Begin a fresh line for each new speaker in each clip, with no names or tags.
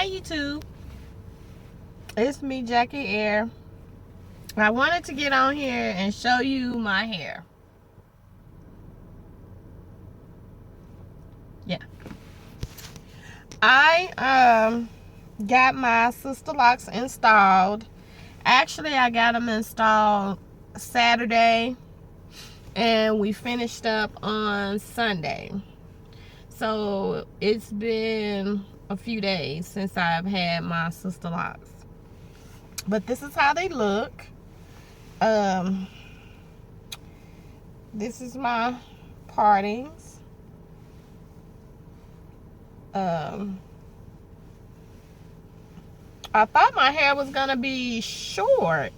Hey YouTube, it's me, Jackie Air. I wanted to get on here and show you my hair. Yeah, I got my Sisterlocks installed. Actually, I got them installed Saturday, and we finished up on Sunday. So it's been a few days since I've had my Sisterlocks. But this is how they look. This is my partings. I thought my hair was gonna be short.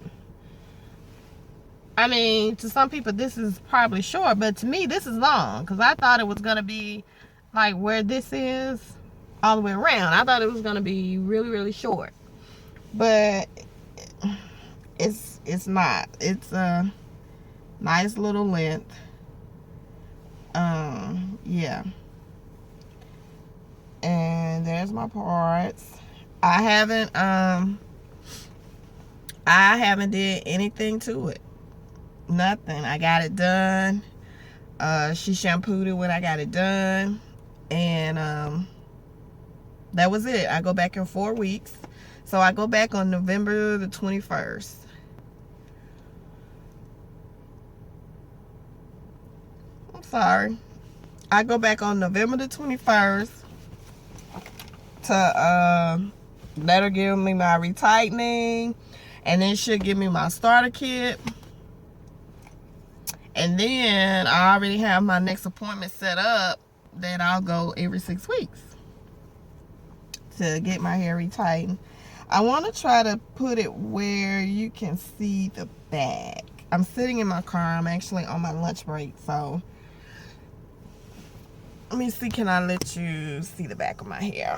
I mean, to some people this is probably short, but to me this is long, because I thought it was gonna be like where this is all the way around. I thought it was gonna be really, really short, but it's not. It's a nice little length. Yeah, and there's my parts. I haven't did anything to it. Nothing. I got it done. She shampooed it when I got it done, and that was it. I go back in 4 weeks, so I go back on November the 21st. I'm sorry. I go back on November the 21st to let her give me my retightening, and then she'll give me my starter kit. And then I already have my next appointment set up that I'll go every 6 weeks to get my hair retightened. I want to try to put it where you can see the back. I'm sitting in my car. I'm actually on my lunch break, so let me see, can I let you see the back of my hair?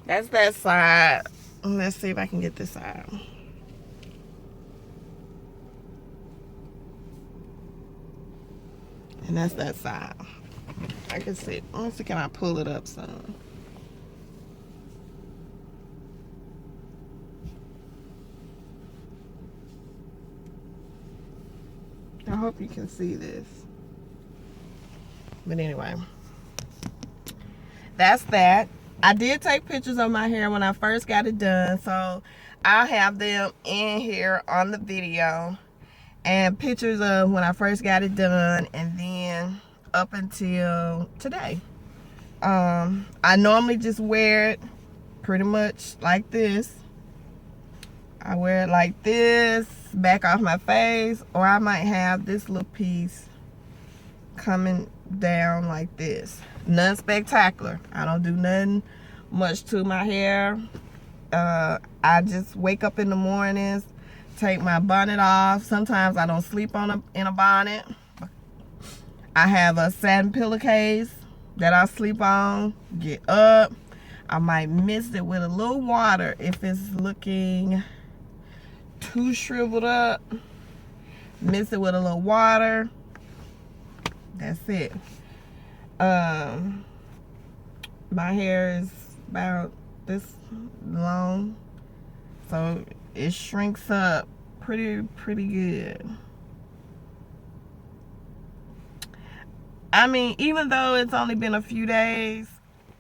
That's that side. Let's see if I can get this side. And that's that side. I can see. Let's see, can I pull it up some? I hope you can see this. But anyway, that's that. I did take pictures of my hair when I first got it done, so I'll have them in here on the video, and pictures of when I first got it done, and then up until today. I normally just wear it pretty much like this. I wear it like this, back off my face, or I might have this little piece coming down like this. Nothing spectacular. I don't do nothing much to my hair. I just wake up in the mornings, take my bonnet off. Sometimes I don't sleep in a bonnet. I have a satin pillowcase that I sleep on. Get up. I might mist it with a little water if it's looking too shriveled up. Mix it with a little water. That's it. My hair is about this long, so it shrinks up pretty good. I mean, even though it's only been a few days,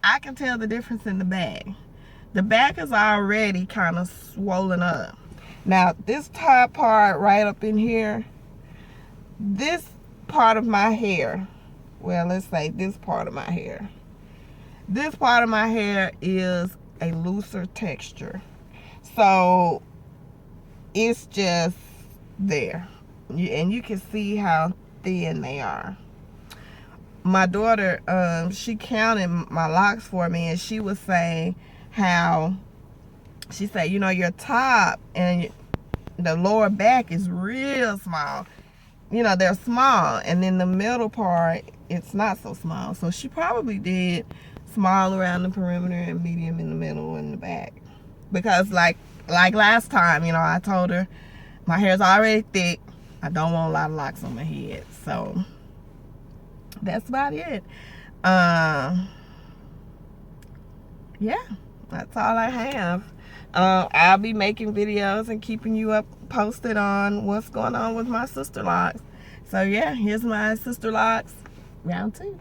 I can tell the difference in the back. The back is already kind of swollen up. Now, this top part right up in here, this part of my hair, well, let's say this part of my hair, this part of my hair is a looser texture, so it's just there, and you can see how thin they are. My daughter, she counted my locks for me, and she was saying how, she said, you know, your top and the lower back is real small. You know, they're small, and then the middle part, it's not so small. So she probably did small around the perimeter and medium in the middle and the back, because like like last time, you know, I told her my hair's already thick. I don't want a lot of locks on my head. So that's about it. Yeah, that's all I have. I'll be making videos and keeping you posted on what's going on with my Sisterlocks. So yeah, here's my Sisterlocks round 2.